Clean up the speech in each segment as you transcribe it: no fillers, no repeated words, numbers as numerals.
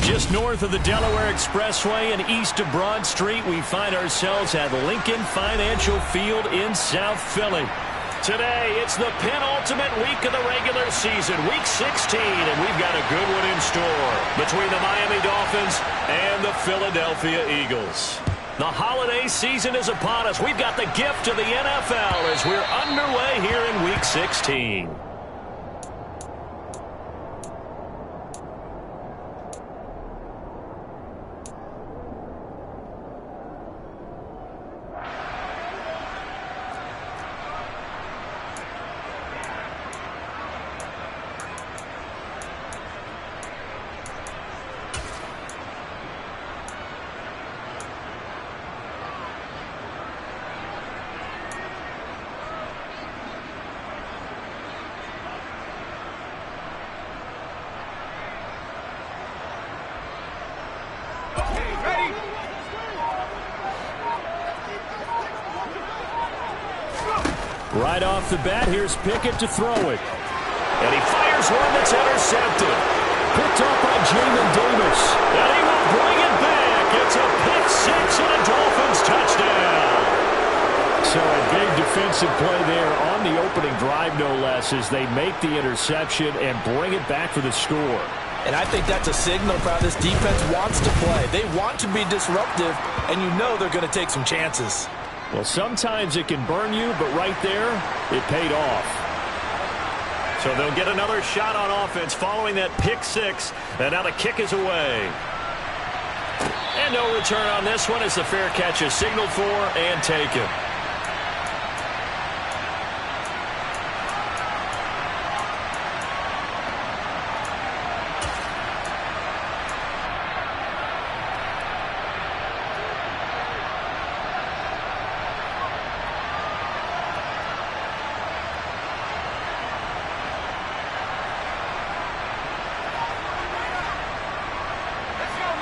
Just north of the Delaware Expressway and east of Broad Street, we find ourselves at Lincoln Financial Field in South Philly. Today, it's the penultimate week of the regular season, Week 16, and we've got a good one in store between the Miami Dolphins and the Philadelphia Eagles. The holiday season is upon us. We've got the gift of the NFL as we're underway here in Week 16. Right off the bat, here's Pickett to throw it. And he fires one that's intercepted. Picked up by Jamin Davis. And he will bring it back. It's a pick six and a Dolphins touchdown. So a big defensive play there on the opening drive, no less, as they make the interception and bring it back for the score. And I think that's a signal for how this defense wants to play. They want to be disruptive, and you know they're going to take some chances. Well, sometimes it can burn you, but right there, it paid off. So they'll get another shot on offense following that pick six, and now the kick is away. And no return on this one as the fair catch is signaled for and taken.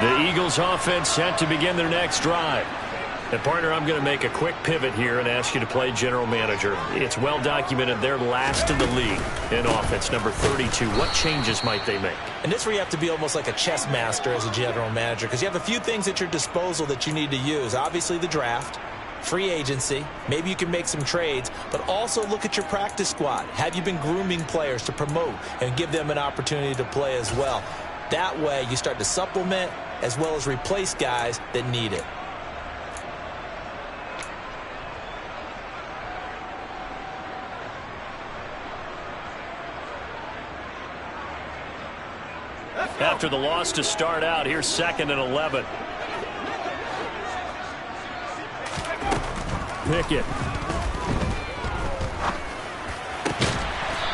The Eagles offense set to begin their next drive. And partner, I'm going to make a quick pivot here and ask you to play general manager. It's well documented they're last in the league in offense, number 32. What changes might they make? And this is where you have to be almost like a chess master as a general manager, because you have a few things at your disposal that you need to use. Obviously the draft, free agency, maybe you can make some trades, but also look at your practice squad. Have you been grooming players to promote and give them an opportunity to play as well? That way you start to supplement as well as replace guys that need it. After the loss to start out, here's 2nd and 11. Pickett.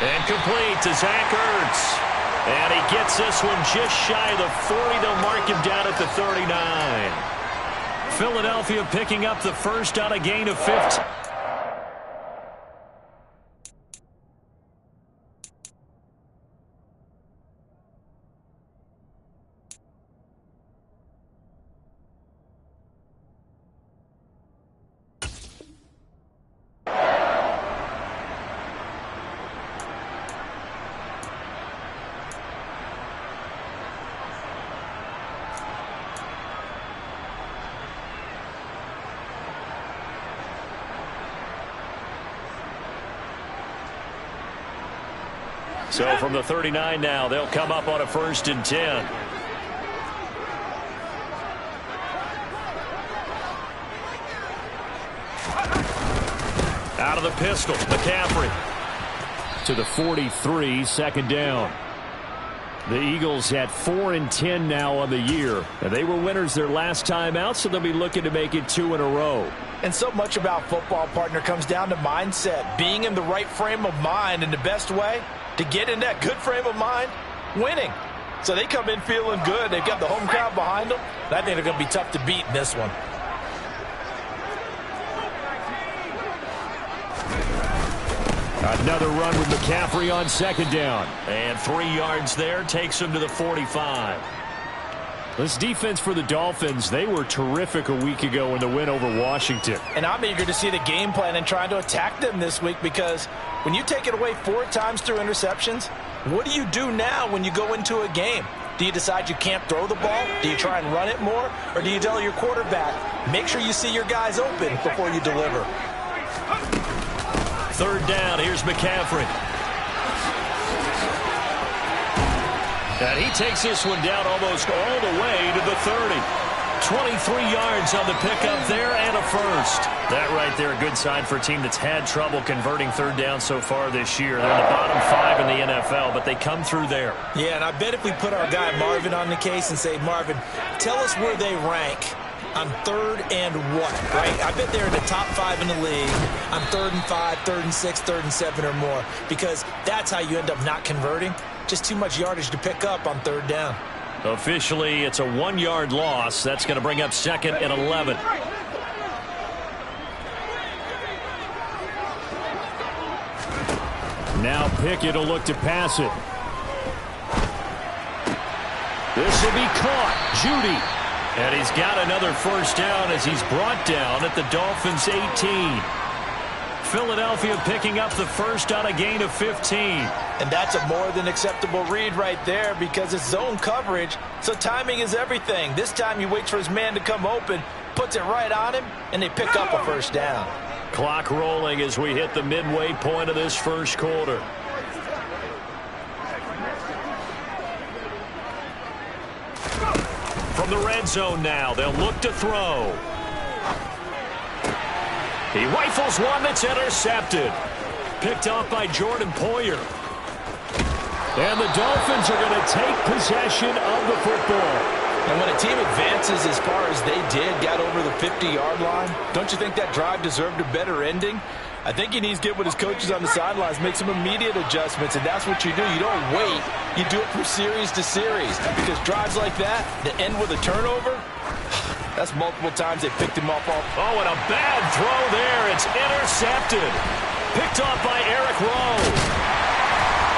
And complete to Zach Ertz. And he gets this one just shy of the 40. They'll mark him down at the 39. Philadelphia picking up the first on a gain of 15. So from the 39 now, they'll come up on a 1st and 10. Out of the pistol, McCaffrey. To the 43, 2nd down. The Eagles had 4 and 10 now on the year. And they were winners their last time out, so they'll be looking to make it 2 in a row. And so much about football, partner, comes down to mindset. Being in the right frame of mind, and the best way to get in that good frame of mind, winning. So they come in feeling good. They've got the home crowd behind them. And I think they're going to be tough to beat in this one. Another run with McCaffrey on 2nd down. And 3 yards there takes him to the 45. This defense for the Dolphins, they were terrific a week ago in the win over Washington. And I'm eager to see the game plan and trying to attack them this week, because when you take it away 4 times through interceptions, what do you do now when you go into a game? Do you decide you can't throw the ball? Do you try and run it more? Or do you tell your quarterback, make sure you see your guys open before you deliver? Third down, here's McCaffrey. And he takes this one down almost all the way to the 30. 23 yards on the pickup there and a first. That right there, a good sign for a team that's had trouble converting third down so far this year. They're in the bottom 5 in the NFL, but they come through there. Yeah, and I bet if we put our guy Marvin on the case and say, Marvin, tell us where they rank on third and what, right? I bet they're in the top 5 in the league on 3rd and 5, 3rd and 6, 3rd and 7 or more, because that's how you end up not converting. Just too much yardage to pick up on third down. Officially, it's a 1-yard loss. That's going to bring up 2nd and 11. Now Pickett will look to pass it. This will be caught. Judy. And he's got another first down as he's brought down at the Dolphins' 18. Philadelphia picking up the first on a gain of 15. And that's a more than acceptable read right there because it's zone coverage, so timing is everything. This time he waits for his man to come open, puts it right on him, and they pick up a first down. Clock rolling as we hit the midway point of this first quarter. From the red zone now, they'll look to throw. He rifles one that's intercepted. Picked off by Jordan Poyer. And the Dolphins are going to take possession of the football. And when a team advances as far as they did, got over the 50-yard line, don't you think that drive deserved a better ending? I think he needs to get with his coaches on the sidelines, make some immediate adjustments, and that's what you do. You don't wait. You do it from series to series. Because drives like that, that end with a turnover, that's multiple times they picked him up off. Oh, and a bad throw there. It's intercepted. Picked off by Eric Rowe.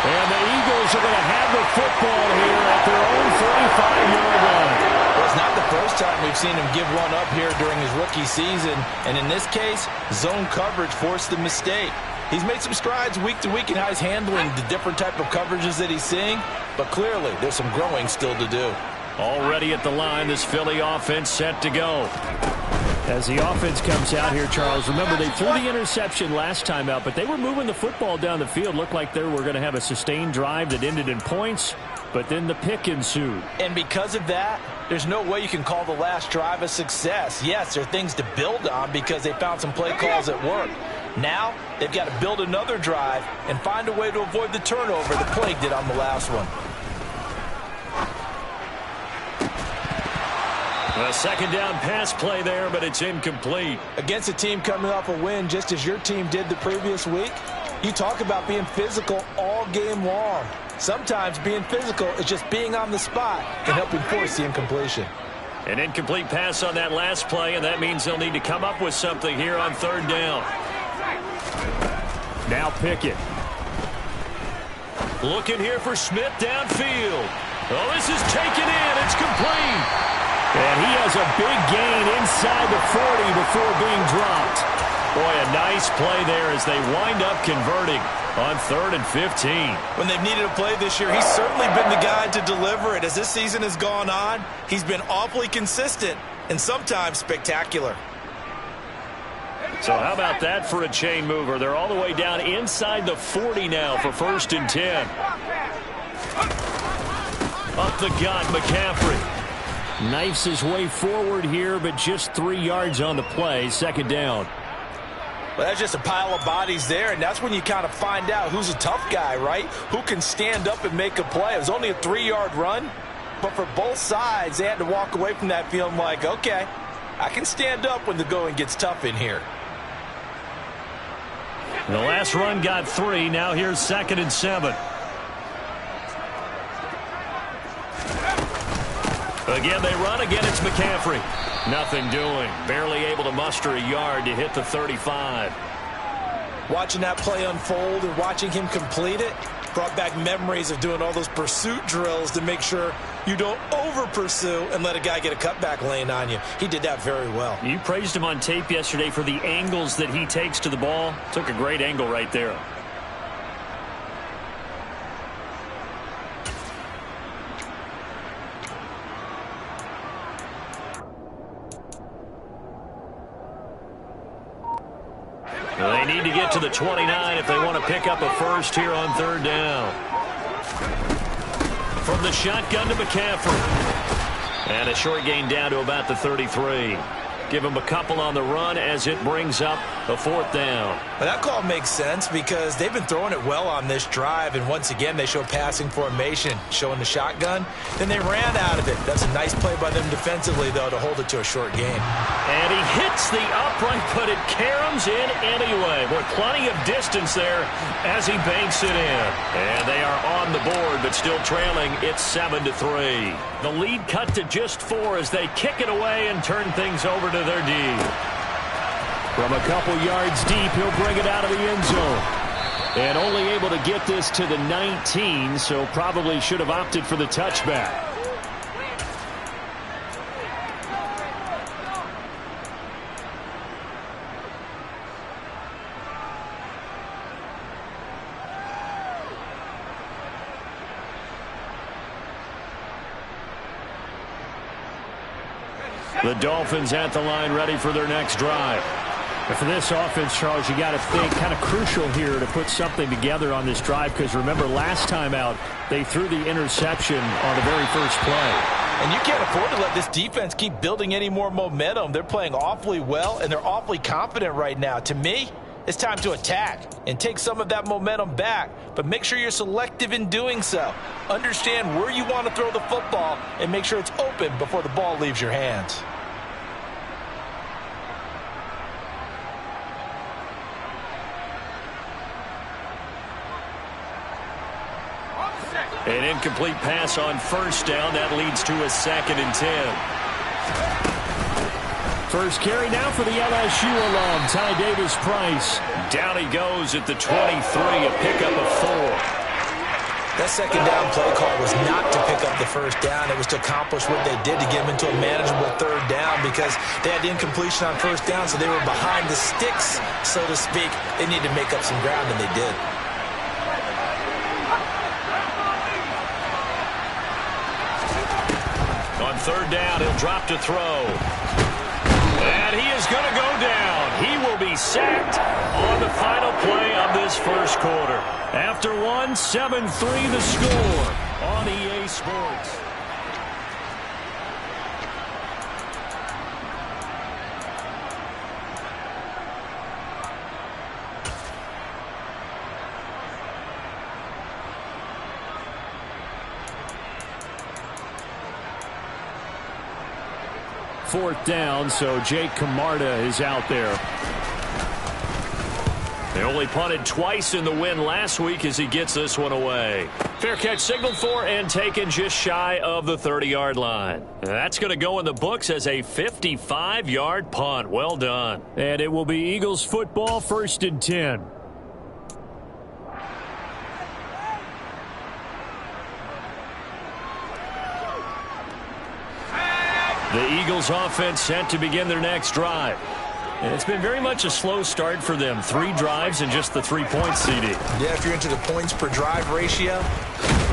And the Eagles are going to have the football here at their own 45-yard line. Well, it's not the first time we've seen him give one up here during his rookie season. And in this case, zone coverage forced the mistake. He's made some strides week to week in how he's handling the different type of coverages that he's seeing. But clearly, there's some growing still to do. Already at the line, this Philly offense set to go. As the offense comes out here, Charles, remember they threw the interception last time out, but they were moving the football down the field. Looked like they were going to have a sustained drive that ended in points, but then the pick ensued. And because of that, there's no way you can call the last drive a success. Yes, there are things to build on because they found some play calls that work. Now, they've got to build another drive and find a way to avoid the turnover the play did on the last one. A second down pass play there, but it's incomplete. Against a team coming off a win just as your team did the previous week, you talk about being physical all game long. Sometimes being physical is just being on the spot and helping force the incompletion. An incomplete pass on that last play, and that means they'll need to come up with something here on third down. Now Pickett. Looking here for Smith downfield. Oh, this is taken in. It's complete. And he has a big gain inside the 40 before being dropped. Boy, a nice play there as they wind up converting on 3rd and 15. When they've needed a play this year, he's certainly been the guy to deliver it. As this season has gone on, he's been awfully consistent and sometimes spectacular. So how about that for a chain mover? They're all the way down inside the 40 now for 1st and 10. Up the gut, McCaffrey. Knifes his way forward here, but just 3 yards on the play. 2nd down. Well, that's just a pile of bodies there, and that's when you kind of find out who's a tough guy, right? Who can stand up and make a play. It was only a 3-yard run, but for both sides, they had to walk away from that feeling like, okay, I can stand up when the going gets tough in here. The last run got 3. Now here's 2nd and 7. Again, they run. Again, it's McCaffrey. Nothing doing. Barely able to muster a yard to hit the 35. Watching that play unfold and watching him complete it brought back memories of doing all those pursuit drills to make sure you don't over-pursue and let a guy get a cutback lane on you. He did that very well. You praised him on tape yesterday for the angles that he takes to the ball. Took a great angle right there. They need to get to the 29 if they want to pick up a first here on third down. From the shotgun to McCaffrey. And a short gain down to about the 33. Give him a couple on the run as it brings up a fourth down. Well, that call makes sense because they've been throwing it well on this drive, and once again they show passing formation, showing the shotgun. Then they ran out of it. That's a nice play by them defensively, though, to hold it to a short gain. And he hits the upright, but it caroms in anyway. With plenty of distance there as he banks it in. And they are on the board, but still trailing. It's 7-3. The lead cut to just 4 as they kick it away and turn things over to their D. From a couple yards deep, he'll bring it out of the end zone. And only able to get this to the 19, so probably should have opted for the touchback. The Dolphins at the line, ready for their next drive. And for this offense, Charles, you got to think kind of crucial here to put something together on this drive, because remember last time out they threw the interception on the very first play. And you can't afford to let this defense keep building any more momentum. They're playing awfully well, and they're awfully confident right now. To me, it's time to attack and take some of that momentum back, but make sure you're selective in doing so. Understand where you want to throw the football and make sure it's open before the ball leaves your hands. An incomplete pass on first down. That leads to a 2nd and 10. First carry now for the LSU alum, Ty Davis-Price. Down he goes at the 23, a pickup of 4. That second down play call was not to pick up the first down. It was to accomplish what they did to get them into a manageable third down, because they had incompletion on first down, so they were behind the sticks, so to speak. They needed to make up some ground, and they did. On third down, he'll drop to throw. And he is going to go down. He will be sacked on the final play of this first quarter. After 7-3 the score on EA Sports. Fourth down, so Jake Camarda is out there. They only punted twice in the win last week as he gets this one away. Fair catch signaled for and taken just shy of the 30-yard line. That's going to go in the books as a 55-yard punt. Well done. And it will be Eagles football, 1st and 10. The Eagles offense set to begin their next drive. And it's been very much a slow start for them. 3 drives and just the 3 points, CD. Yeah, if you're into the points per drive ratio,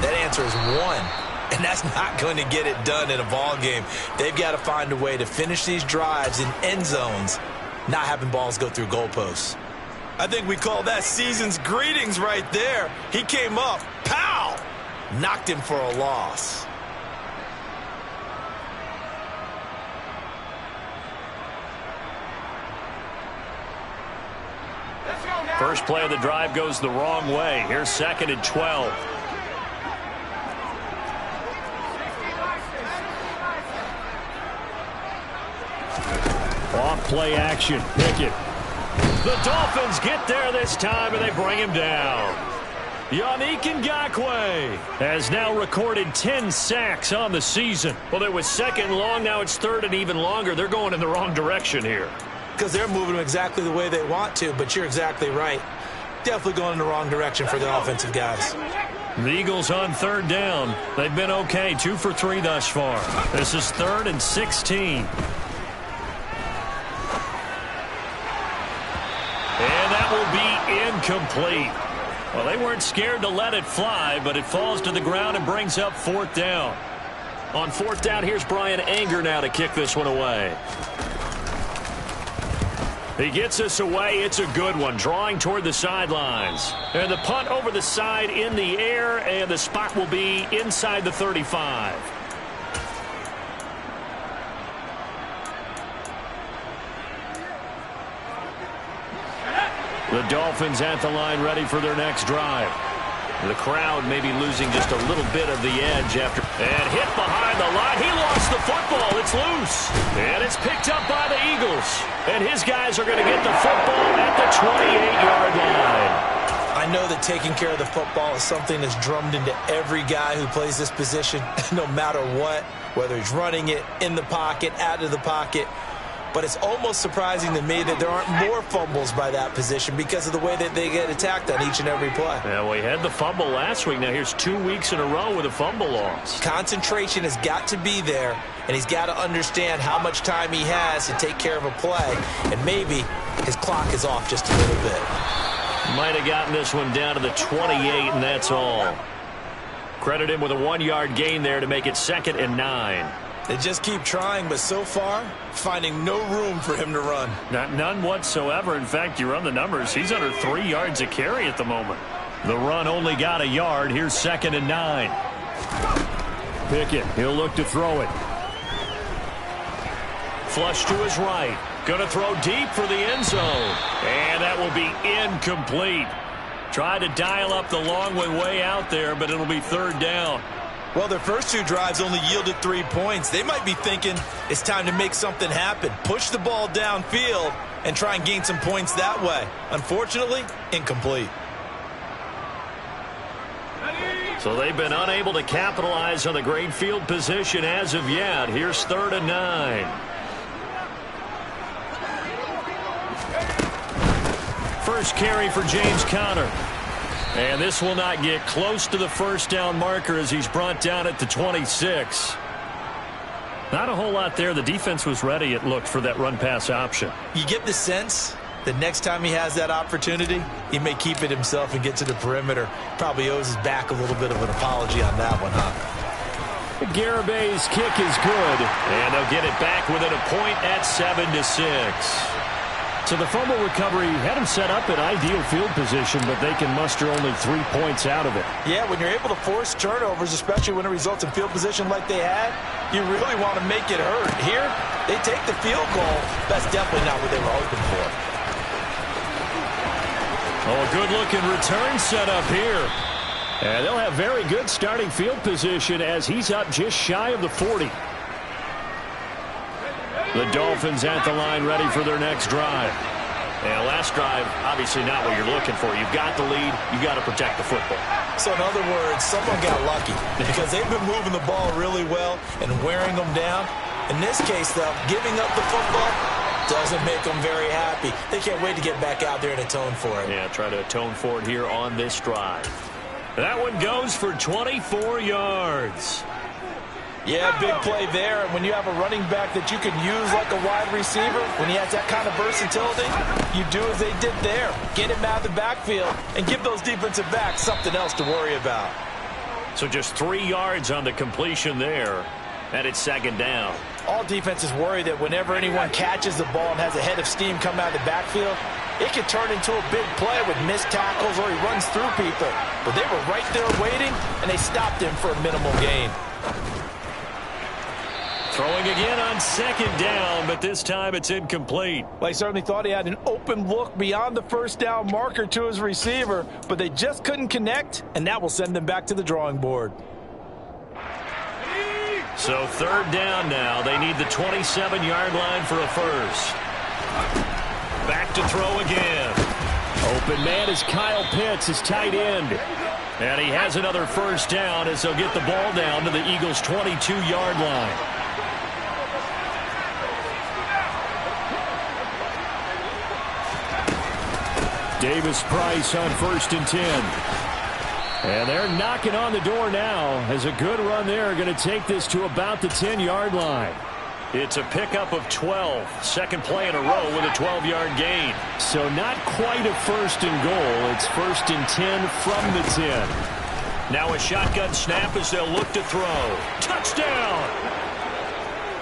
that answer is 1. And that's not going to get it done in a ball game. They've got to find a way to finish these drives in end zones, not having balls go through goalposts. I think we call that season's greetings right there. He came up, pow! Knocked him for a loss. First play of the drive goes the wrong way. Here's 2nd and 12. Off play action. Pickett. The Dolphins get there this time, and they bring him down. Yannick Ngakoue has now recorded 10 sacks on the season. Well, it was 2nd and long. Now it's 3rd and even longer. They're going in the wrong direction here. Because they're moving them exactly the way they want to, but you're exactly right. Definitely going in the wrong direction for the offensive guys. The Eagles on 3rd down. They've been okay, 2 for 3 thus far. This is 3rd and 16. And that will be incomplete. Well, they weren't scared to let it fly, but it falls to the ground and brings up 4th down. On 4th down, here's Brian Anger now to kick this one away. He gets us away. It's a good one, drawing toward the sidelines. And the punt over the side in the air, and the spot will be inside the 35. The Dolphins at the line ready for their next drive. The crowd may be losing just a little bit of the edge after. And hit behind the line. He lost the football. It's loose. And it's picked up by the Eagles. And his guys are going to get the football at the 28-yard line. I know that taking care of the football is something that's drummed into every guy who plays this position, no matter what, whether he's running it, in the pocket, out of the pocket. But it's almost surprising to me that there aren't more fumbles by that position because of the way that they get attacked on each and every play. Yeah, we had the fumble last week. Now here's 2 weeks in a row with a fumble loss. Concentration has got to be there, and he's got to understand how much time he has to take care of a play. And maybe his clock is off just a little bit. Might have gotten this one down to the 28, and that's all. Credit him with a 1-yard gain there to make it 2nd and 9. They just keep trying, but so far, finding no room for him to run. None whatsoever. In fact, you run the numbers. He's under 3 yards a carry at the moment. The run only got a yard. Here's 2nd and 9. Pickett, he'll look to throw it. Flush to his right. Going to throw deep for the end zone. And that will be incomplete. Tried to dial up the long way out there, but it'll be 3rd down. Well, their first 2 drives only yielded 3 points. They might be thinking it's time to make something happen. Push the ball downfield and try and gain some points that way. Unfortunately, incomplete. So they've been unable to capitalize on the great field position as of yet. Here's 3rd and 9. First carry for James Conner. And this will not get close to the first down marker as he's brought down at the 26. Not a whole lot there. The defense was ready, it looked, for that run-pass option. You get the sense that next time he has that opportunity, he may keep it himself and get to the perimeter. Probably owes his back a little bit of an apology on that one, huh? Garabay's kick is good. And they'll get it back within a point at 7-6. So the fumble recovery had him set up in ideal field position, but they can muster only 3 points out of it. Yeah, when you're able to force turnovers, especially when it results in field position like they had, you really want to make it hurt. Here, they take the field goal. That's definitely not what they were hoping for. Oh, a good-looking return set up here. And they'll have very good starting field position as he's up just shy of the 40. The Dolphins at the line ready for their next drive. And last drive, obviously not what you're looking for. You've got the lead. You've got to protect the football. So in other words, someone got lucky because they've been moving the ball really well and wearing them down. In this case, though, giving up the football doesn't make them very happy. They can't wait to get back out there and atone for it. Yeah, try to atone for it here on this drive. That one goes for 24 yards. Yeah, big play there. And when you have a running back that you can use like a wide receiver, when he has that kind of versatility, you do as they did there. Get him out of the backfield and give those defensive backs something else to worry about. So just 3 yards on the completion there. And it's 2nd down. All defenses worry that whenever anyone catches the ball and has a head of steam come out of the backfield, it can turn into a big play with missed tackles or he runs through people. But they were right there waiting, and they stopped him for a minimal gain. Throwing again on 2nd down, but this time it's incomplete. Well, he certainly thought he had an open look beyond the first down marker to his receiver, but they just couldn't connect, and that will send them back to the drawing board. So 3rd down now. They need the 27-yard line for a first. Back to throw again. Open man is Kyle Pitts, his tight end. And he has another first down as they'll get the ball down to the Eagles' 22-yard line. Davis-Price on 1st and 10. And they're knocking on the door now as a good run there. Going to take this to about the 10-yard line. It's a pickup of 12. Second play in a row with a 12-yard gain. So not quite a 1st and goal. It's 1st and 10 from the 10. Now a shotgun snap as they'll look to throw. Touchdown!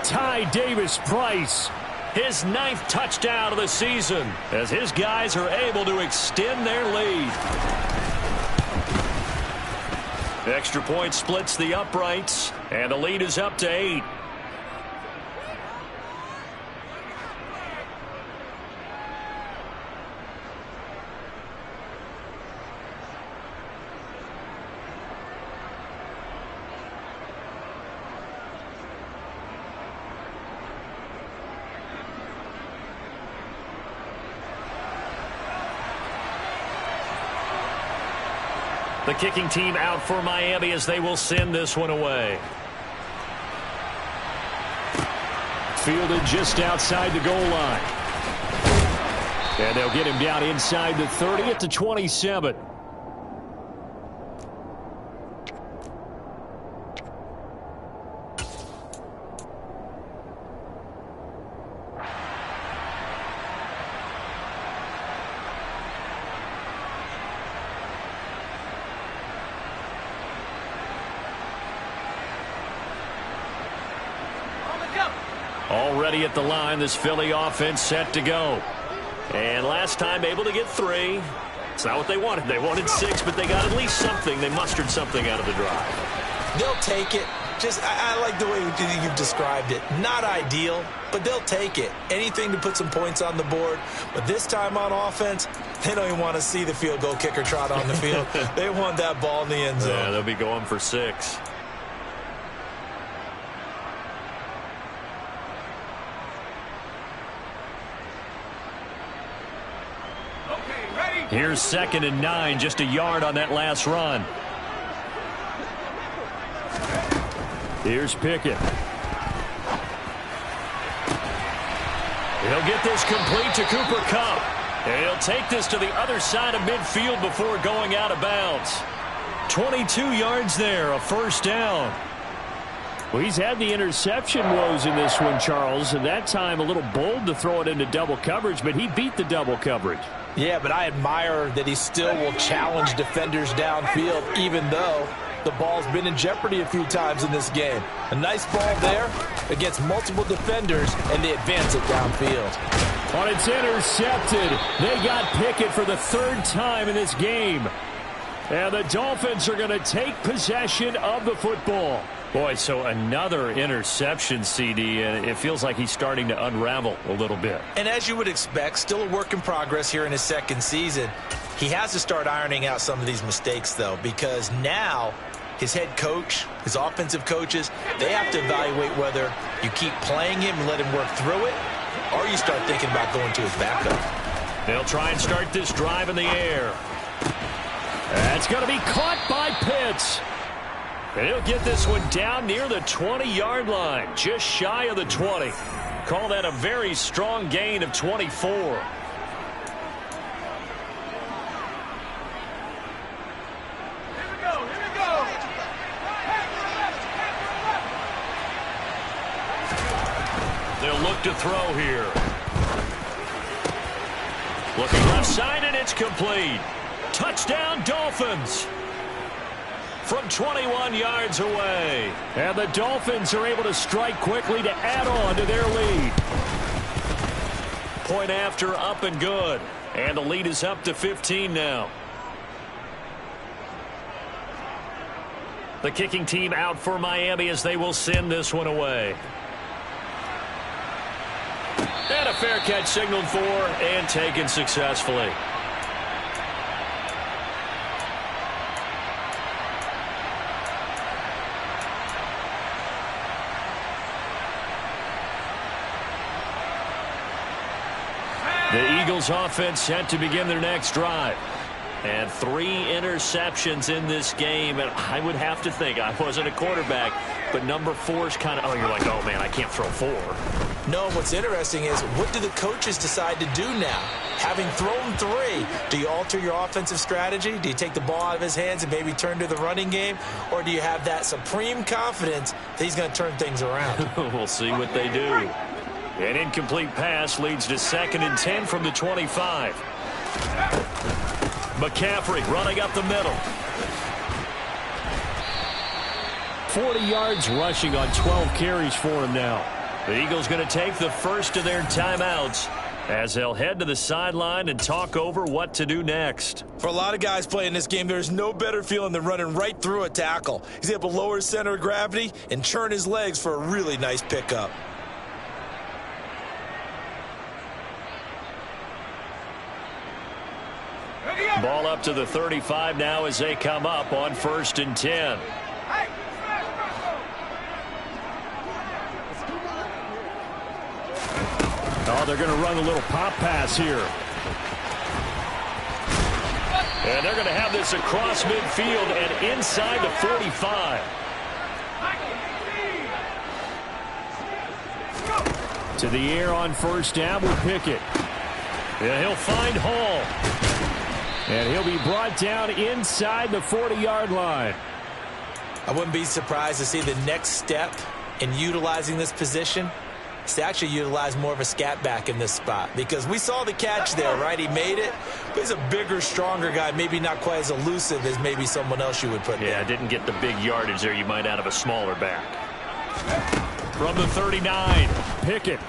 Ty Davis-Price His 9th touchdown of the season as his guys are able to extend their lead. The extra point splits the uprights, and the lead is up to 8. The kicking team out for Miami as they will send this one away. Fielded just outside the goal line. And they'll get him down inside the 30 at the 27. Already at the line, this Philly offense set to go. And last time able to get 3. It's not what they wanted. They wanted 6, but they got at least something. They mustered something out of the drive. They'll take it. I like the way you've described it. Not ideal, but they'll take it. Anything to put some points on the board. But this time on offense, they don't even want to see the field goal kicker trot on the field. They want that ball in the end zone. Yeah, they'll be going for 6. Here's 2nd and 9, just a yard on that last run. Here's Pickett. He'll get this complete to Cooper Kupp. And he'll take this to the other side of midfield before going out of bounds. 22 yards there, a first down. Well, he's had the interception woes in this one, Charles, and that time a little bold to throw it into double coverage, but he beat the double coverage. Yeah, but I admire that he still will challenge defenders downfield, even though the ball's been in jeopardy a few times in this game. A nice ball there against multiple defenders, and they advance it downfield. On it's intercepted. They got Pickett for the 3rd time in this game. And the Dolphins are going to take possession of the football. Boy, so another interception, CD, and it feels like he's starting to unravel a little bit. And as you would expect, still a work in progress here in his 2nd season. He has to start ironing out some of these mistakes, though, because now his head coach, his offensive coaches, they have to evaluate whether you keep playing him and let him work through it, or you start thinking about going to his backup. They'll try and start this drive in the air. That's going to be caught by Pitts. And he'll get this one down near the 20-yard line, just shy of the 20. Call that a very strong gain of 24. Here we go. They'll look to throw here. Looking left side, and it's complete. Touchdown, Dolphins. From 21 yards away. And the Dolphins are able to strike quickly to add on to their lead. Point after, up and good. And the lead is up to 15 now. The kicking team out for Miami as they will send this one away. And a fair catch signaled for and taken successfully. The Eagles offense set to begin their next drive. And 3 interceptions in this game. And I would have to think, I wasn't a quarterback, but number 4 is kind of, oh, you're like, oh, man, I can't throw 4. No, what's interesting is, what do the coaches decide to do now? Having thrown 3, do you alter your offensive strategy? Do you take the ball out of his hands and maybe turn to the running game? Or do you have that supreme confidence that he's going to turn things around? We'll see what they do. An incomplete pass leads to 2nd and 10 from the 25. McCaffrey running up the middle. 40 yards rushing on 12 carries for him now. The Eagles going to take the first of their timeouts as they'll head to the sideline and talk over what to do next. For a lot of guys playing this game, there's no better feeling than running right through a tackle. He's able to lower his center of gravity and turn his legs for a really nice pickup. Ball up to the 35 now as they come up on 1st and 10. Oh, they're going to run a little pop pass here. And they're going to have this across midfield and inside the 45. To the air on 1st down with Pickett. And he'll find Hall. And he'll be brought down inside the 40-yard line. I wouldn't be surprised to see the next step in utilizing this position is to actually utilize more of a scat back in this spot, because we saw the catch there, right? He made it, but he's a bigger, stronger guy, maybe not quite as elusive as maybe someone else you would put there. Yeah, didn't get the big yardage there you might out of a smaller back. From the 39, Pickett.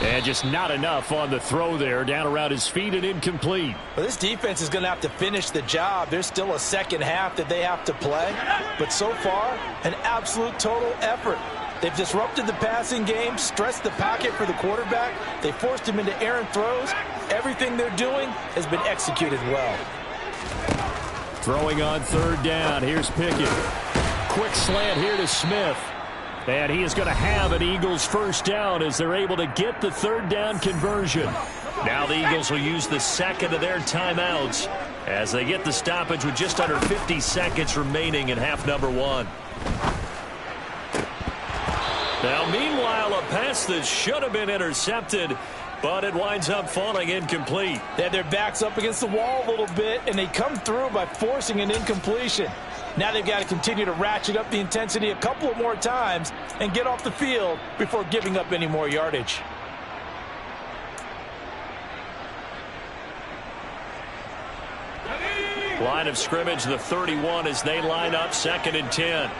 And just not enough on the throw there, down around his feet and incomplete. Well, this defense is going to have to finish the job. There's still a second half that they have to play, but so far, an absolute total effort. They've disrupted the passing game, stressed the pocket for the quarterback. They forced him into errant throws. Everything they're doing has been executed well. Throwing on 3rd down. Here's Pickett. Quick slant here to Smith. And he is going to have an Eagles 1st down as they're able to get the 3rd down conversion. Now the Eagles will use the second of their timeouts as they get the stoppage with just under 50 seconds remaining in half number 1. Now, meanwhile, a pass that should have been intercepted, but it winds up falling incomplete. They had their backs up against the wall a little bit, and they come through by forcing an incompletion. Now they've got to continue to ratchet up the intensity a couple of more times and get off the field before giving up any more yardage. Line of scrimmage, the 31, as they line up 2nd and 10.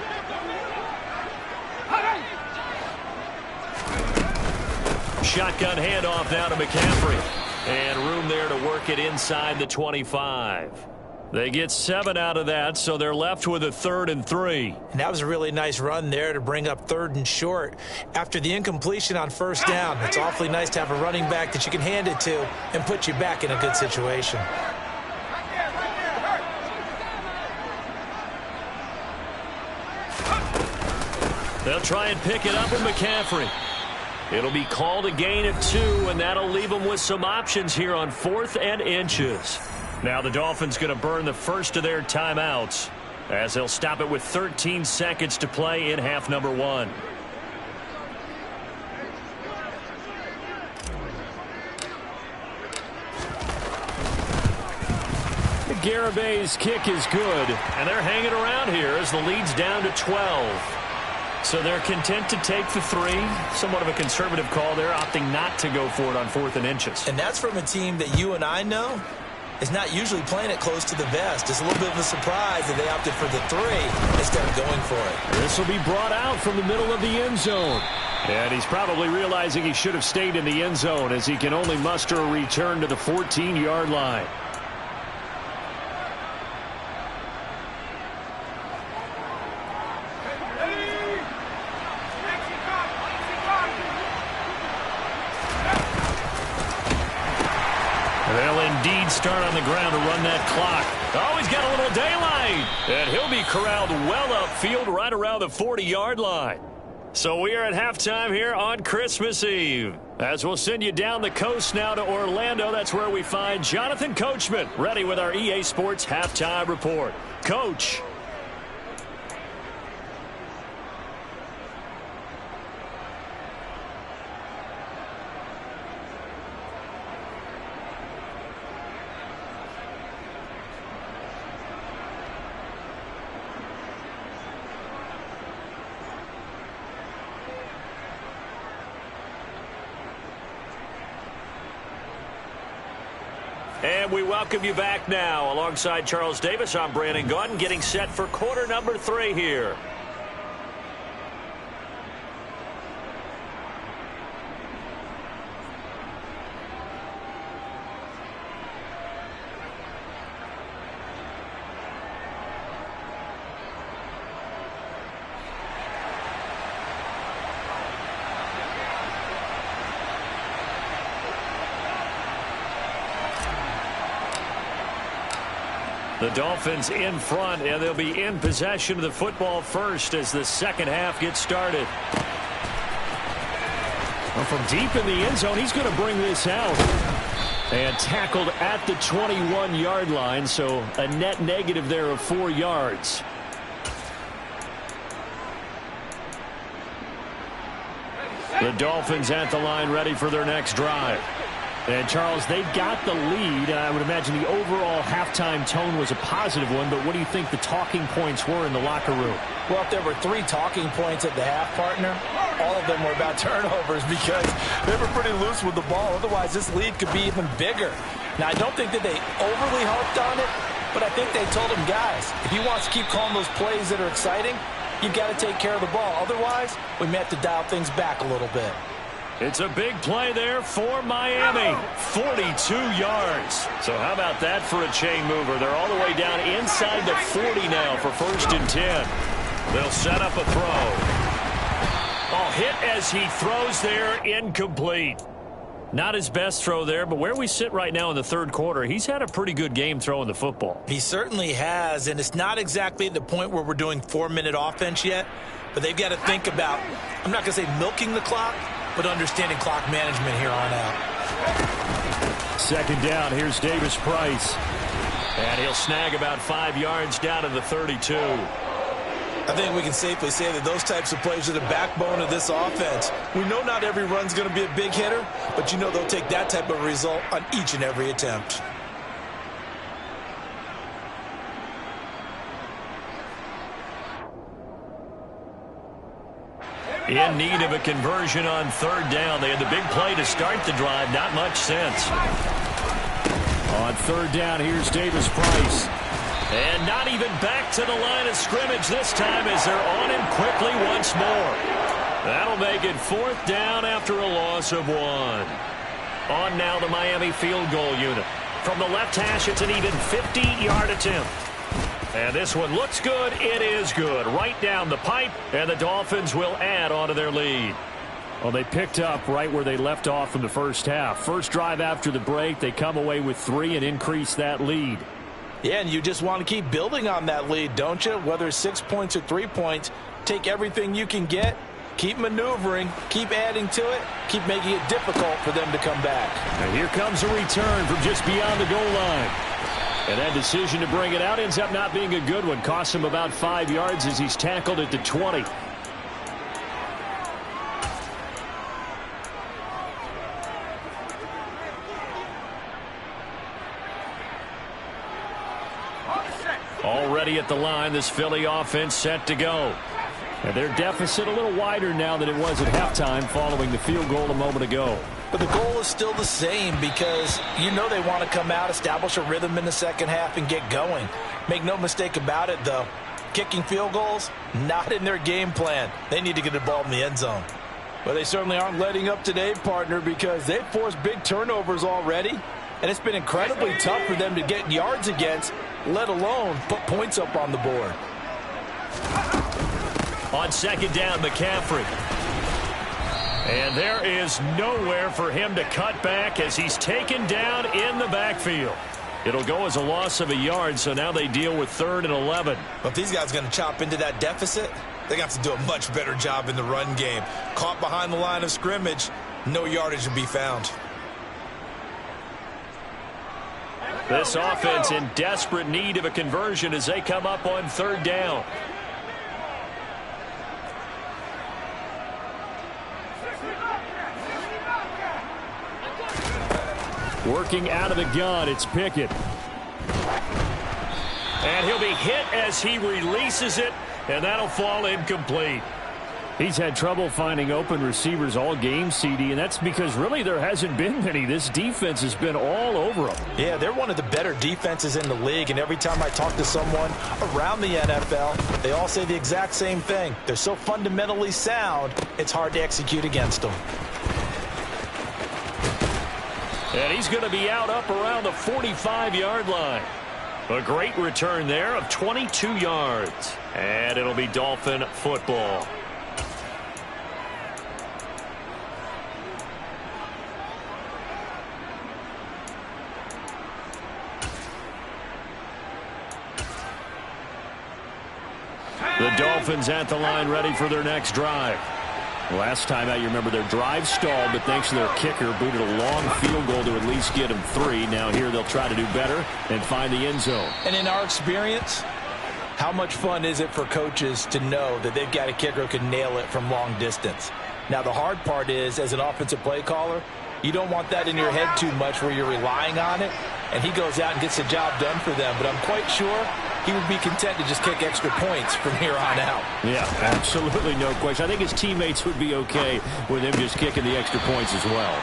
Shotgun handoff now to McCaffrey. And room there to work it inside the 25. They get 7 out of that, so they're left with a 3rd and 3. And that was a really nice run there to bring up 3rd and short. After the incompletion on 1st down, it's awfully nice to have a running back that you can hand it to and put you back in a good situation. They'll try and pick it up with McCaffrey. It'll be called a gain of 2, and that'll leave them with some options here on 4th and inches. Now the Dolphins going to burn the first of their timeouts as they'll stop it with 13 seconds to play in half number 1. Garabay's kick is good. And they're hanging around here as the lead's down to 12. So they're content to take the 3. Somewhat of a conservative call there, opting not to go for it on 4th and inches. And that's from a team that you and I know is not usually playing it close to the vest. It's a little bit of a surprise that they opted for the 3 instead of going for it. This will be brought out from the middle of the end zone. And he's probably realizing he should have stayed in the end zone as he can only muster a return to the 14-yard line. They'll indeed start on the ground to run that clock. Oh, he's got a little daylight. And he'll be corralled well upfield right around the 40-yard line. So we are at halftime here on Christmas Eve. As we'll send you down the coast now to Orlando, that's where we find Jonathan Coachman, ready with our EA Sports Halftime Report. Coach. And we welcome you back now. Alongside Charles Davis, I'm Brandon Gaudin, getting set for quarter number 3 here. The Dolphins in front, and they'll be in possession of the football first as the second half gets started. Well, from deep in the end zone, he's going to bring this out. And tackled at the 21-yard line, so a net negative there of 4 yards. The Dolphins at the line ready for their next drive. And, Charles, they've got the lead. I would imagine the overall halftime tone was a positive one, but what do you think the talking points were in the locker room? Well, if there were 3 talking points at the half, partner, all of them were about turnovers because they were pretty loose with the ball. Otherwise, this lead could be even bigger. Now, I don't think that they overly harped on it, but I think they told them, guys, if he wants to keep calling those plays that are exciting, you've got to take care of the ball. Otherwise, we may have to dial things back a little bit. It's a big play there for Miami. 42 yards. So how about that for a chain mover? They're all the way down inside the 40 now for 1st and 10. They'll set up a throw. Oh, hit as he throws there, incomplete. Not his best throw there, but where we sit right now in the third quarter, he's had a pretty good game throwing the football. He certainly has, and it's not exactly the point where we're doing 4-minute offense yet, but they've got to think about, I'm not going to say milking the clock, but understanding clock management here on out. Second down, here's Davis Price. And he'll snag about 5 yards down to the 32. I think we can safely say that those types of plays are the backbone of this offense. We know not every run's going to be a big hitter, but you know they'll take that type of result on each and every attempt. In need of a conversion on 3rd down. They had the big play to start the drive. Not much sense. On 3rd down, here's Davis Price. And not even back to the line of scrimmage this time as they're on him quickly once more. That'll make it 4th down after a loss of 1. On now the Miami field goal unit. From the left hash, it's an even 50-yard attempt. And this one looks good. It is good. Right down the pipe, and the Dolphins will add on to their lead. Well, they picked up right where they left off in the first half. First drive after the break, they come away with 3 and increase that lead. Yeah, and you just want to keep building on that lead, don't you? Whether it's 6 points or 3 points, take everything you can get, keep maneuvering, keep adding to it, keep making it difficult for them to come back. And here comes a return from just beyond the goal line. And that decision to bring it out ends up not being a good one. Costs him about 5 yards as he's tackled at the 20. Already at the line, this Philly offense set to go. And their deficit a little wider now than it was at halftime following the field goal a moment ago. But the goal is still the same because you know they want to come out, establish a rhythm in the second half, and get going. Make no mistake about it, though. Kicking field goals, not in their game plan. They need to get the ball in the end zone. Well, they certainly aren't letting up today, partner, because they've forced big turnovers already. And it's been incredibly tough for them to get yards against, let alone put points up on the board. On 2nd down, McCaffrey. And there is nowhere for him to cut back as he's taken down in the backfield. It'll go as a loss of a yard, so now they deal with 3rd and 11. But if these guys are going to chop into that deficit, they got to do a much better job in the run game. Caught behind the line of scrimmage, no yardage to be found. This offense in desperate need of a conversion as they come up on 3rd down. Working out of the gun, it's Pickett. And he'll be hit as he releases it, and that'll fall incomplete. He's had trouble finding open receivers all game, CD, and that's because really there hasn't been many. This defense has been all over them. Yeah, they're one of the better defenses in the league, and every time I talk to someone around the NFL, they all say the exact same thing. They're so fundamentally sound, it's hard to execute against them. And he's going to be out up around the 45-yard line. A great return there of 22 yards. And it'll be Dolphin football. The Dolphins at the line ready for their next drive. Last time out, you remember their drive stalled, but thanks to their kicker, booted a long field goal to at least get them 3. Now here they'll try to do better and find the end zone. And in our experience, how much fun is it for coaches to know that they've got a kicker who can nail it from long distance? Now the hard part is, as an offensive play caller, you don't want that in your head too much where you're relying on it, and he goes out and gets the job done for them. But I'm quite sure he would be content to just kick extra points from here on out. Yeah, absolutely no question. I think his teammates would be okay with him just kicking the extra points as well.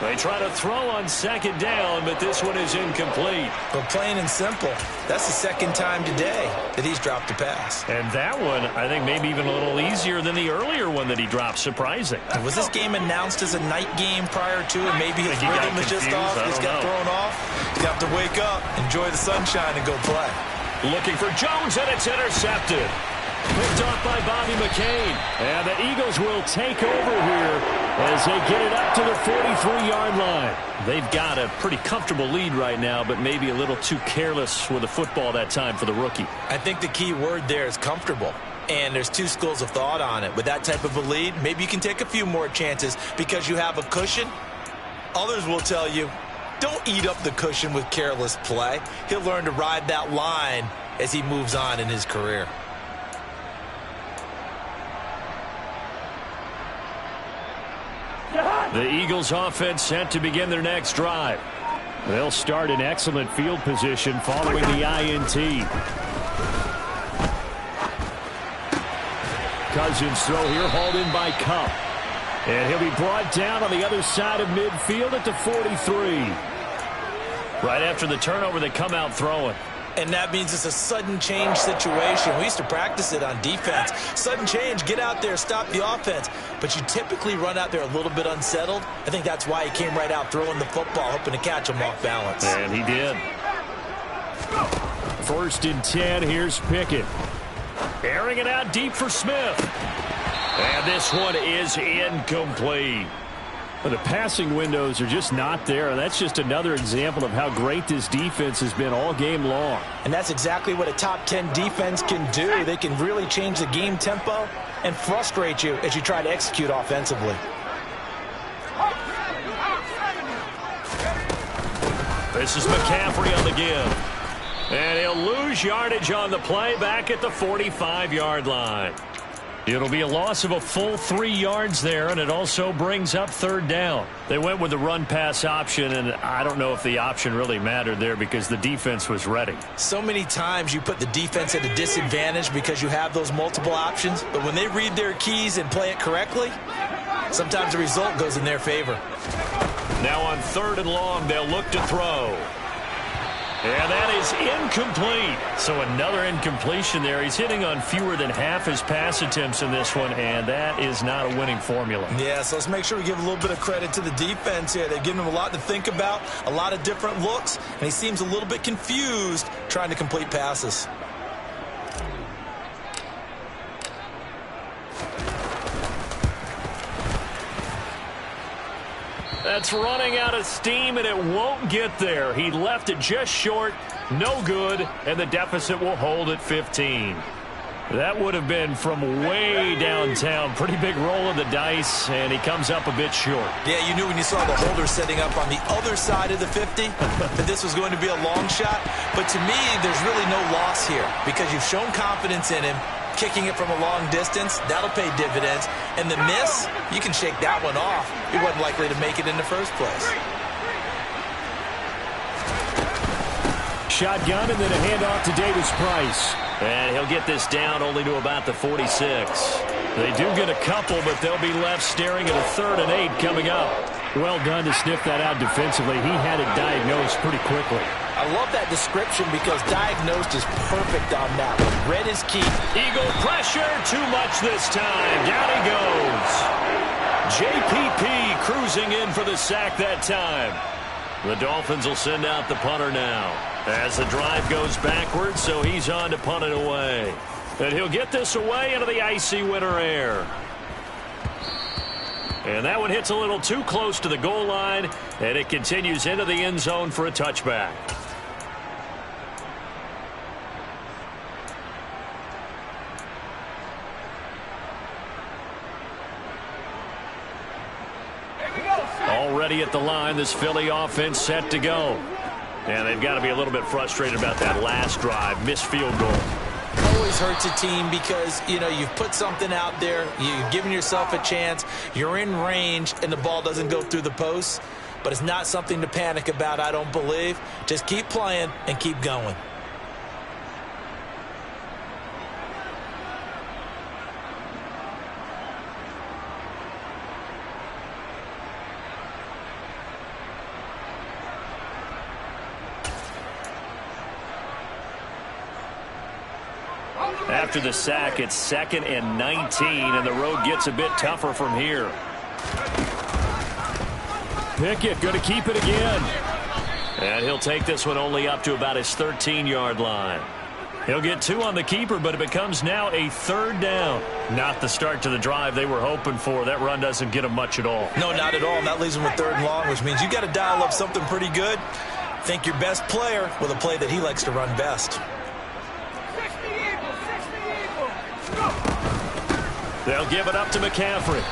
They try to throw on second down, but this one is incomplete. But plain and simple, that's the second time today that he's dropped a pass. And that one, I think, maybe even a little easier than the earlier one that he dropped. Surprising. Was this game announced as a night game prior to, and maybe his rhythm was just off? Just got thrown off. He's got to wake up, enjoy the sunshine, and go play. Looking for Jones, and it's intercepted. Picked off by Bobby McCain. And the Eagles will take over here as they get it up to the 43-yard line. They've got a pretty comfortable lead right now, but maybe a little too careless with the football that time for the rookie. I think the key word there is comfortable. And there's two schools of thought on it. With that type of a lead, maybe you can take a few more chances because you have a cushion. Others will tell you, don't eat up the cushion with careless play. He'll learn to ride that line as he moves on in his career. The Eagles offense set to begin their next drive. They'll start in excellent field position following the INT. Cousins throw here, hauled in by Cup. And he'll be brought down on the other side of midfield at the 43. Right after the turnover, they come out throwing. And that means it's a sudden change situation. We used to practice it on defense. Sudden change, get out there, stop the offense. But you typically run out there a little bit unsettled. I think that's why he came right out throwing the football, hoping to catch him off balance. And he did. 1st and 10, here's Pickett. Airing it out deep for Smith. And this one is incomplete. The passing windows are just not there, and that's just another example of how great this defense has been all game long. And that's exactly what a top 10 defense can do. They can really change the game tempo and frustrate you as you try to execute offensively. This is McCaffrey on the give. And he'll lose yardage on the play back at the 45-yard line. It'll be a loss of a full 3 yards there, and it also brings up 3rd down. They went with the run-pass option, and I don't know if the option really mattered there because the defense was ready. So many times you put the defense at a disadvantage because you have those multiple options, but when they read their keys and play it correctly, sometimes the result goes in their favor. Now on 3rd and long, they'll look to throw. And that is incomplete. So another incompletion there. He's hitting on fewer than half his pass attempts in this one, and that is not a winning formula. Yeah, so let's make sure we give a little bit of credit to the defense here. They've given him a lot to think about, a lot of different looks, and he seems a little bit confused trying to complete passes. That's running out of steam, and it won't get there. He left it just short, no good, and the deficit will hold at 15. That would have been from way downtown. Pretty big roll of the dice, and he comes up a bit short. Yeah, you knew when you saw the holder setting up on the other side of the 50 that this was going to be a long shot. But to me, there's really no loss here because you've shown confidence in him. Kicking it from a long distance, that'll pay dividends. And the miss, you can shake that one off. He wasn't likely to make it in the first place. Shotgun and then a handoff to Davis Price. And he'll get this down only to about the 46. They do get a couple, but they'll be left staring at a 3rd and 8 coming up. Well done to sniff that out defensively. He had it diagnosed pretty quickly. I love that description because diagnosed is perfect on that one. Red is key. Eagle pressure, too much this time. Down he goes. JPP cruising in for the sack that time. The Dolphins will send out the punter now. As the drive goes backwards, so he's on to punt it away. And he'll get this away into the icy winter air. And that one hits a little too close to the goal line, and it continues into the end zone for a touchback. ready at the line. This Philly offense set to go. And they've got to be a little bit frustrated about that last drive. Missed field goal. Always hurts a team because, you know, you've put something out there. You've given yourself a chance. You're in range, and the ball doesn't go through the posts. But it's not something to panic about, I don't believe. Just keep playing and keep going. After the sack, it's 2nd and 19, and the road gets a bit tougher from here. Pickett going to keep it again. And he'll take this one only up to about his 13-yard line. He'll get 2 on the keeper, but it becomes now a 3rd down. Not the start to the drive they were hoping for. That run doesn't get them much at all. No, not at all. And that leaves them with 3rd and long, which means you got to dial up something pretty good. Think your best player with a play that he likes to run best. They'll give it up to McCaffrey.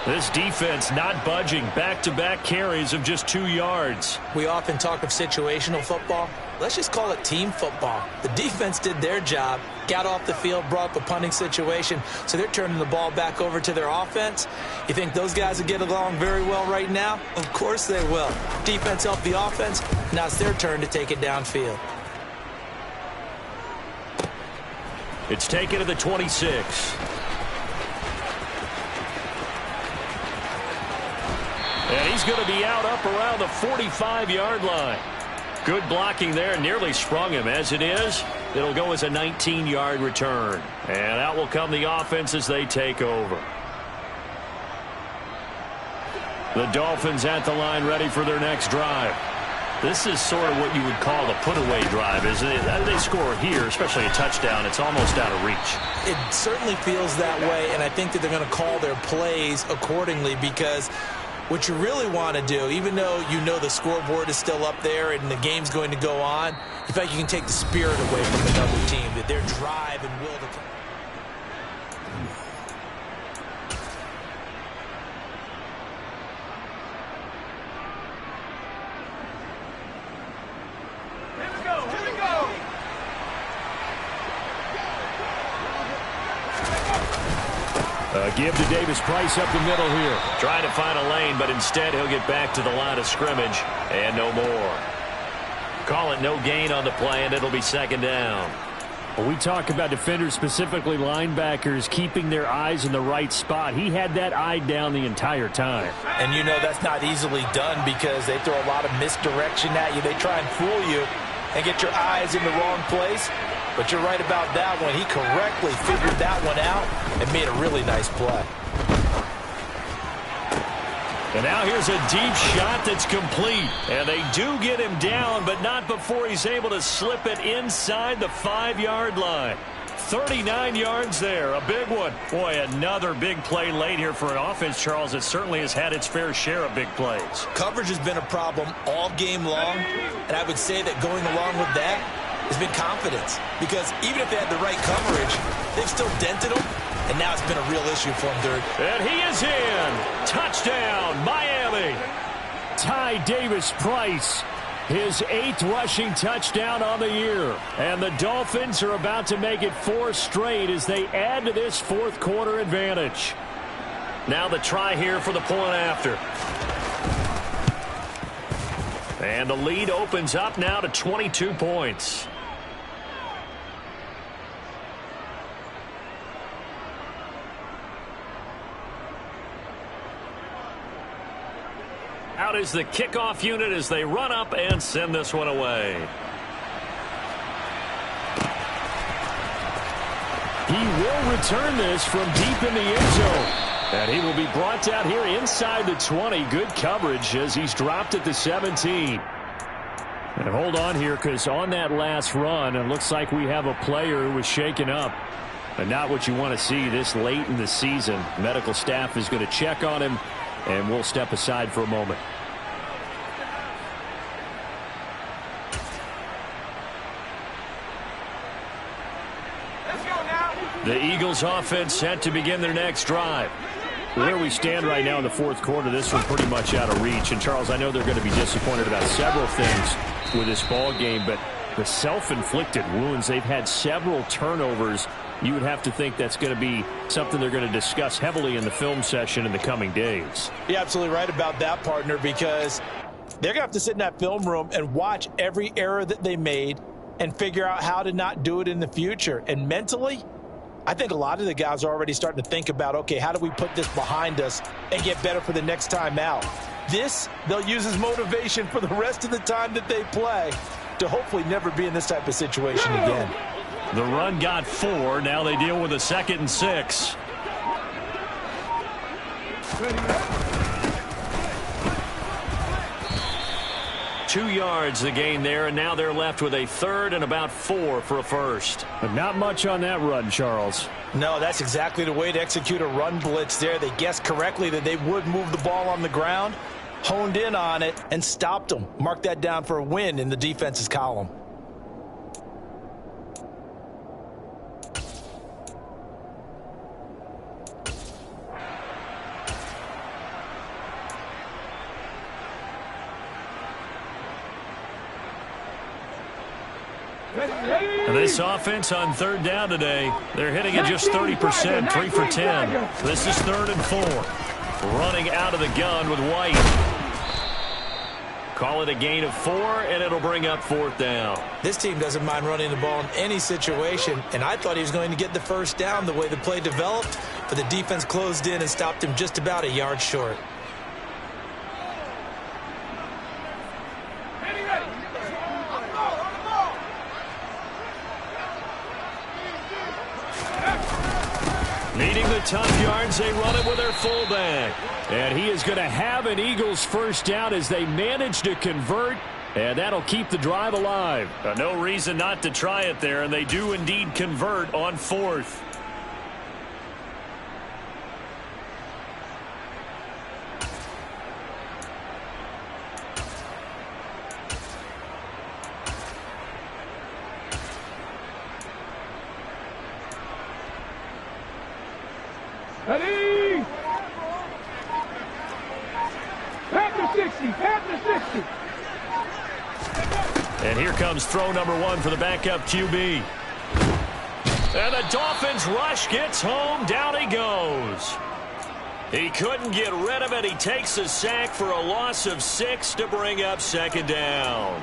This defense not budging. Back-to-back carries of just 2 yards. We often talk of situational football. Let's just call it team football. The defense did their job, got off the field, brought up a punting situation, so they're turning the ball back over to their offense. You think those guys will get along very well right now? Of course they will. Defense helped the offense. Now it's their turn to take it downfield. It's taken to the 26. And he's going to be out up around the 45-yard line. Good blocking there. Nearly sprung him. As it is, it'll go as a 19-yard return. And out will come the offense as they take over. The Dolphins at the line ready for their next drive. This is sort of what you would call the put-away drive, isn't it? They score here, especially a touchdown. It's almost out of reach. It certainly feels that way, and I think that they're going to call their plays accordingly because what you really want to do, even though you know the scoreboard is still up there and the game's going to go on, you feel like you can take the spirit away from another team, that their drive and will to come. Give to Davis-Price up the middle here. Trying to find a lane, but instead he'll get back to the line of scrimmage and no more. Call it no gain on the play, and it'll be 2nd down. When we talk about defenders, specifically linebackers, keeping their eyes in the right spot. He had that eye down the entire time. And you know that's not easily done because they throw a lot of misdirection at you. They try and fool you and get your eyes in the wrong place. But you're right about that one. He correctly figured that one out and made a really nice play. And now here's a deep shot that's complete. And they do get him down, but not before he's able to slip it inside the 5-yard line. 39 yards there, a big one. Boy, another big play late here for an offense, Charles, that certainly has had its fair share of big plays. Coverage has been a problem all game long, and I would say that going along with that has been confidence. Because even if they had the right coverage, they've still dented them, and now it's been a real issue for them, Dirk. And he is in. Touchdown, Miami. Ty Davis-Price, his 8th rushing touchdown on the year. And the Dolphins are about to make it 4 straight as they add to this 4th quarter advantage. Now the try here for the point after. And the lead opens up now to 22 points. Out is the kickoff unit as they run up and send this one away. He will return this from deep in the end zone. And he will be brought down here inside the 20. Good coverage as he's dropped at the 17. And hold on here because on that last run, it looks like we have a player who was shaken up. And not what you want to see this late in the season. Medical staff is going to check on him, and we'll step aside for a moment. The Eagles offense set to begin their next drive. Where we stand right now in the fourth quarter, this one's pretty much out of reach. And, Charles, I know they're going to be disappointed about several things with this ball game, but the self-inflicted wounds, they've had several turnovers. You would have to think that's going to be something they're going to discuss heavily in the film session in the coming days. You're absolutely right about that, partner, because they're going to have to sit in that film room and watch every error that they made and figure out how to not do it in the future. And mentally, I think a lot of the guys are already starting to think about, okay, how do we put this behind us and get better for the next time out? This, they'll use as motivation for the rest of the time that they play to hopefully never be in this type of situation again. The run got 4. Now they deal with a 2nd and 6. Two yards the gain there, and now they're left with a 3rd and about 4 for a first. But not much on that run, Charles. No, that's exactly the way to execute a run blitz there. They guessed correctly that they would move the ball on the ground, honed in on it, and stopped them. Mark that down for a win in the defense's column. This offense on 3rd down today, they're hitting at just 30%, 3 for 10. This is 3rd and 4. Running out of the gun with White. Call it a gain of 4, and it'll bring up 4th down. This team doesn't mind running the ball in any situation, and I thought he was going to get the first down the way the play developed, but the defense closed in and stopped him just about a yard short. Needing the tough yards, they run it with their fullback. And he is going to have an Eagles first down as they manage to convert, and that'll keep the drive alive. No reason not to try it there, and they do indeed convert on 4th. Ready? Panther 60, Panther 60. And here comes throw number 1 for the backup QB. And the Dolphins rush gets home. Down he goes. He couldn't get rid of it. He takes a sack for a loss of 6 to bring up 2nd down.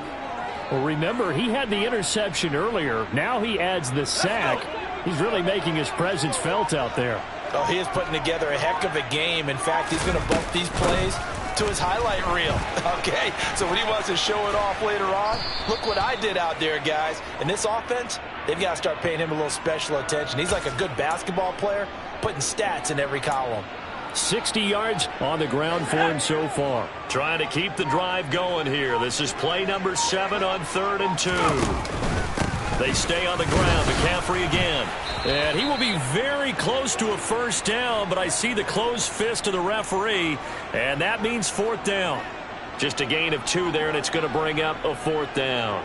Well, remember, he had the interception earlier. Now he adds the sack. He's really making his presence felt out there. Oh, he is putting together a heck of a game. In fact, he's going to bump these plays to his highlight reel. Okay, so when he wants to show it off later on, look what I did out there, guys. And this offense, they've got to start paying him a little special attention. He's like a good basketball player, putting stats in every column. 60 yards on the ground for him so far. Trying to keep the drive going here. This is play number 7 on 3rd and 2. They stay on the ground. McCaffrey again. And he will be very close to a first down, but I see the closed fist of the referee, and that means 4th down. Just a gain of 2 there, and it's going to bring up a 4th down.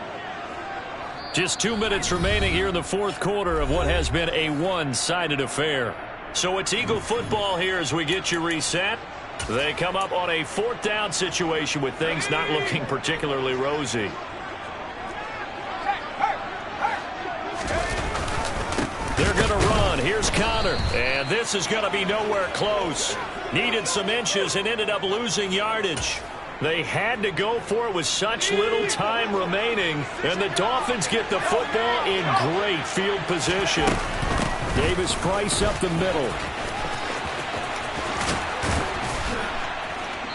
Just 2 minutes remaining here in the fourth quarter of what has been a one-sided affair. So it's Eagle football here as we get you reset. They come up on a 4th down situation with things not looking particularly rosy. They're going to run. Here's Connor. And this is going to be nowhere close. Needed some inches and ended up losing yardage. They had to go for it with such little time remaining. And the Dolphins get the football in great field position. Davis Price up the middle.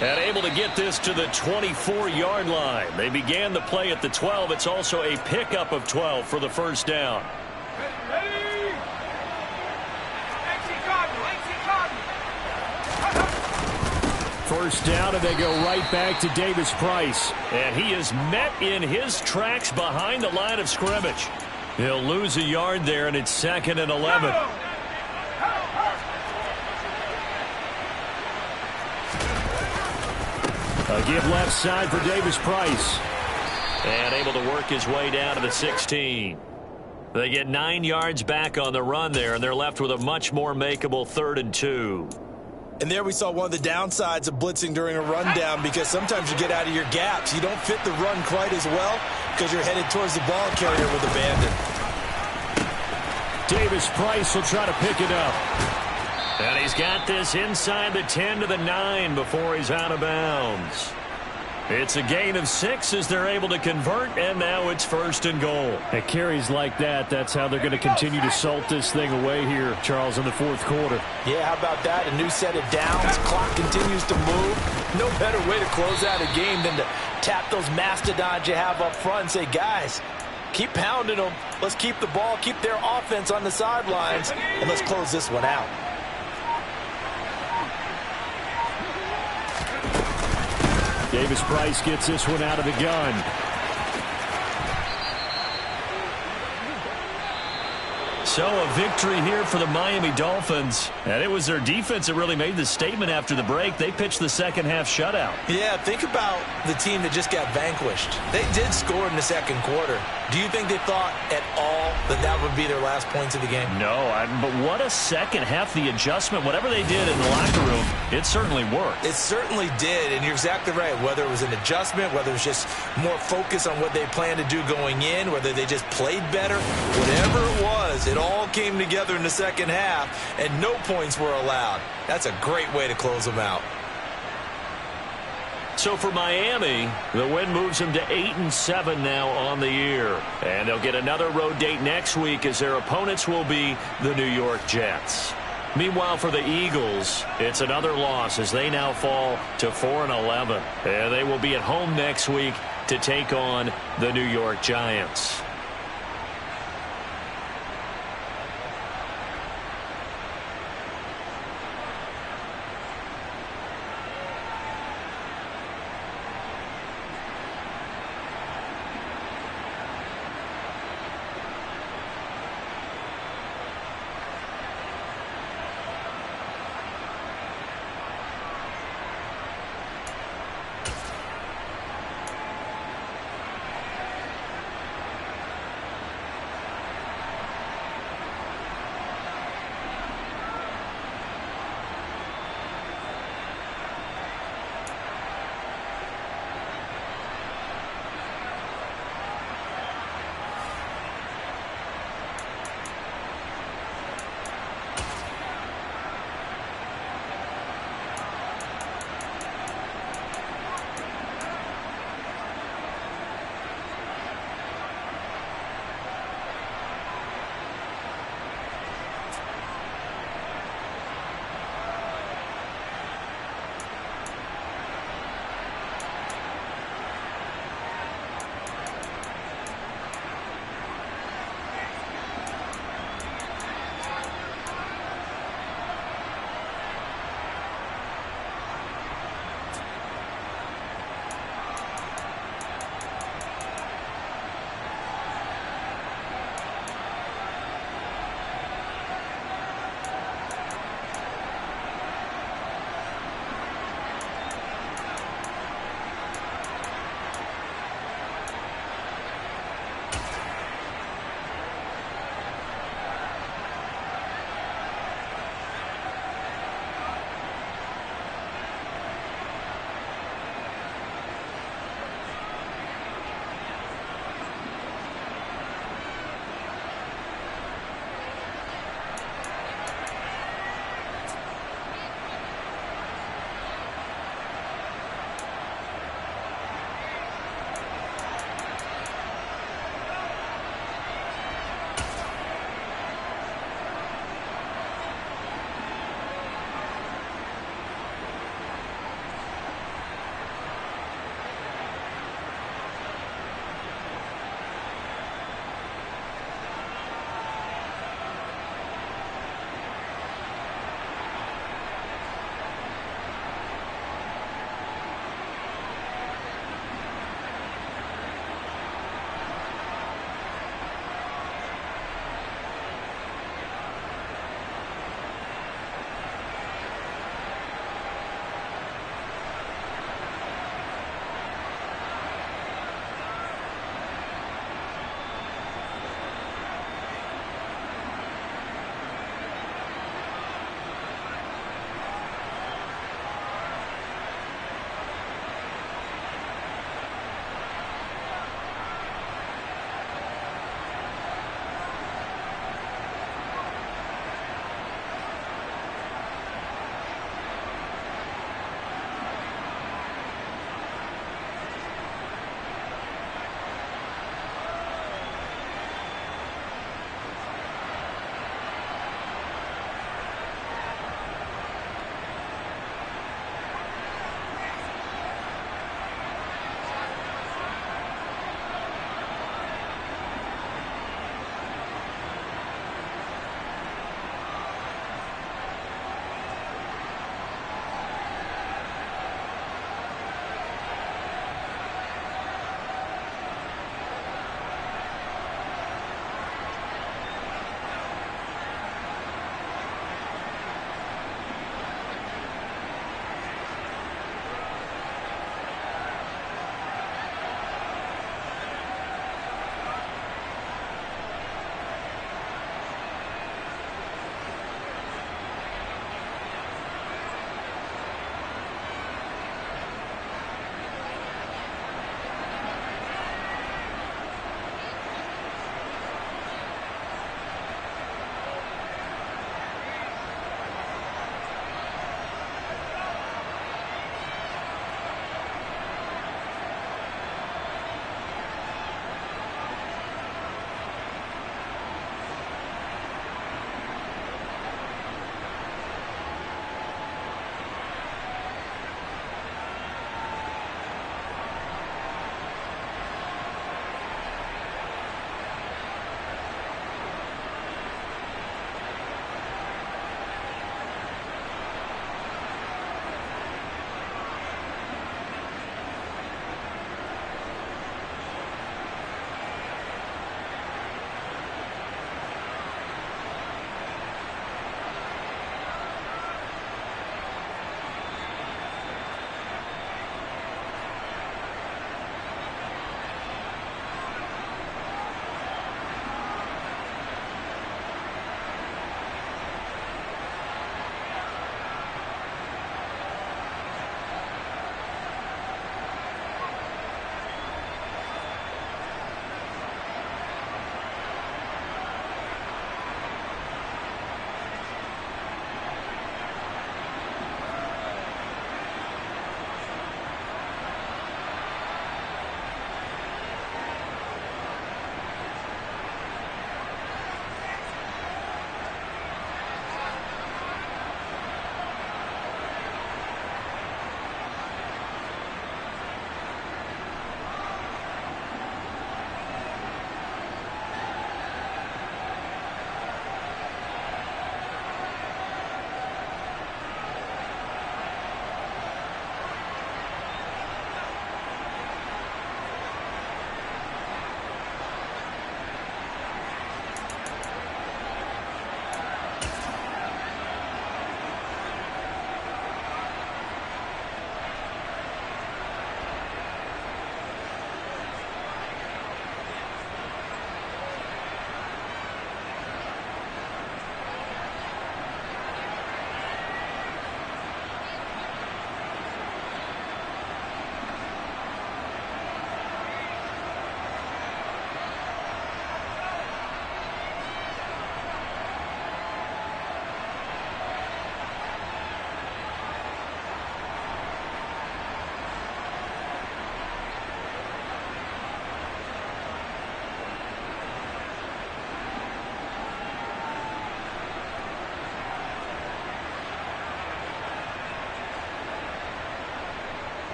And able to get this to the 24-yard line. They began the play at the 12. It's also a pickup of 12 for the first down. First down, and they go right back to Davis Price. And he is met in his tracks behind the line of scrimmage. He'll lose a yard there, and it's 2nd and 11. A give left side for Davis Price. And able to work his way down to the 16. They get 9 yards back on the run there, and they're left with a much more makeable 3rd and 2. And there we saw one of the downsides of blitzing during a rundown, because sometimes you get out of your gaps. You don't fit the run quite as well because you're headed towards the ball carrier with abandon. Davis Price will try to pick it up. And he's got this inside the 10 to the 9 before he's out of bounds. It's a gain of 6 as they're able to convert, and now it's 1st and goal. At carries like that, that's how they're going to continue to salt this thing away here, Charles, in the 4th quarter. Yeah, how about that? A new set of downs. Clock continues to move. No better way to close out a game than to tap those mastodons you have up front and say, guys, keep pounding them. Let's keep the ball, keep their offense on the sidelines, and let's close this one out. Davis Price gets this one out of the gun. So a victory here for the Miami Dolphins. And it was their defense that really made the statement after the break. They pitched the second half shutout. Yeah, think about the team that just got vanquished. They did score in the 2nd quarter. Do you think they thought at all that that would be their last points of the game? No, but what a second half. The adjustment, whatever they did in the locker room, it certainly worked. It certainly did, and you're exactly right. Whether it was an adjustment, whether it was just more focus on what they planned to do going in, whether they just played better, whatever it was, it all came together in the second half, and no points were allowed. That's a great way to close them out. So for Miami, the win moves them to 8-7 now on the year. And they'll get another road date next week as their opponents will be the New York Jets. Meanwhile, for the Eagles, it's another loss as they now fall to 4-11. And they will be at home next week to take on the New York Giants.